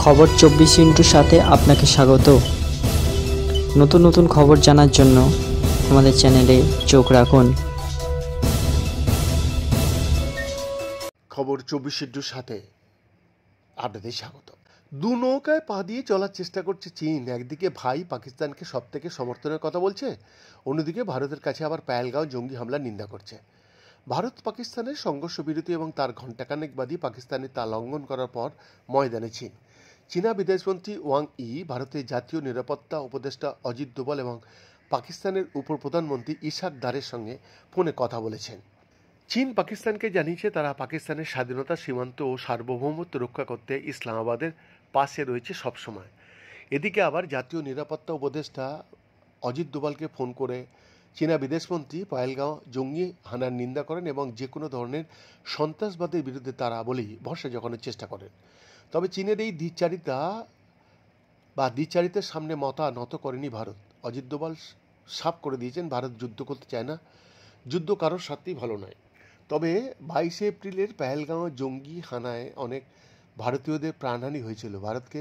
খবর 24 সাথে আপনাকে স্বাগত। নতুন নতুন খবর জানার জন্য আমাদের চ্যানেলে চোখ রাখুন। খবর 24 সাথে আপনাদের স্বাগত। দু নৌকায় পা দিয়ে চলার চেষ্টা করছে চীন। একদিকে ভাই পাকিস্তানকে সব থেকে সমর্থনের কথা বলছে, অন্যদিকে ভারতের কাছে আবার পেহেলগাঁও জঙ্গি হামলার নিন্দা করছে। ভারত পাকিস্তানের সংঘর্ষ বিরতি এবং তার ঘণ্টাখানেক বাদী পাকিস্তানে তা লঙ্ঘন করার পর ময়দানে চীনা বিদেশমন্ত্রী ওয়াং ই, ভারতের জাতীয় নিরাপত্তা উপদেষ্টা অজিত দোভাল এবং পাকিস্তানের উপপ্রধানমন্ত্রী ইশাক দারের সঙ্গে ফোনে কথা বলেছেন। চীন পাকিস্তানকে জানিয়েছে তারা পাকিস্তানের স্বাধীনতা, সীমান্ত ও সার্বভৌমত্ব রক্ষা করতে ইসলামাবাদের পাশে রয়েছে সবসময়। এদিকে আবার জাতীয় নিরাপত্তা উপদেষ্টা অজিত দোভালকে ফোন করে চীনা বিদেশমন্ত্রী পেহেলগাঁও জঙ্গি হানার নিন্দা করেন এবং যে কোনো ধরনের সন্ত্রাসবাদের বিরুদ্ধে তারা বলেই ভরসা জোগানোর চেষ্টা করেন। তবে চীনের এই দ্বিচারিতার সামনে মাথা নত করেনি ভারত। অজিত দোভাল সাফ করে দিয়েছেন ভারত যুদ্ধ করতে চায় না, যুদ্ধ কারোর স্বার্থেই ভালো নয়। তবে 22 এপ্রিলের পেহেলগাঁও জঙ্গি হানায় অনেক ভারতীয়দের প্রাণহানি হয়েছিল। ভারতকে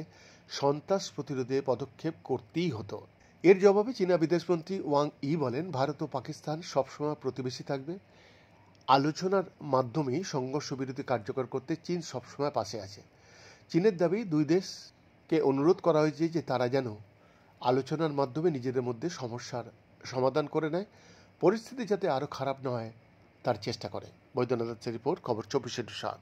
সন্ত্রাস প্রতিরোধে পদক্ষেপ করতেই হতো। এর জবাবে চীনা বিদেশমন্ত্রী ওয়াং ই বলেন, ভারত ও পাকিস্তান সবসময় প্রতিবেশী থাকবে। আলোচনার মাধ্যমেই সংঘর্ষ বিরতি কার্যকর করতে চীন সবসময় পাশে আছে। চীনের দাবি, দুই দেশকে অনুরোধ করা হয়েছে যে তারা যেন আলোচনার মাধ্যমে নিজেদের মধ্যে সমস্যার সমাধান করে নেয়, পরিস্থিতি যাতে আরও খারাপ না হয় তার চেষ্টা করে। বৈদ্যনাথের রিপোর্ট, খবর 24/7।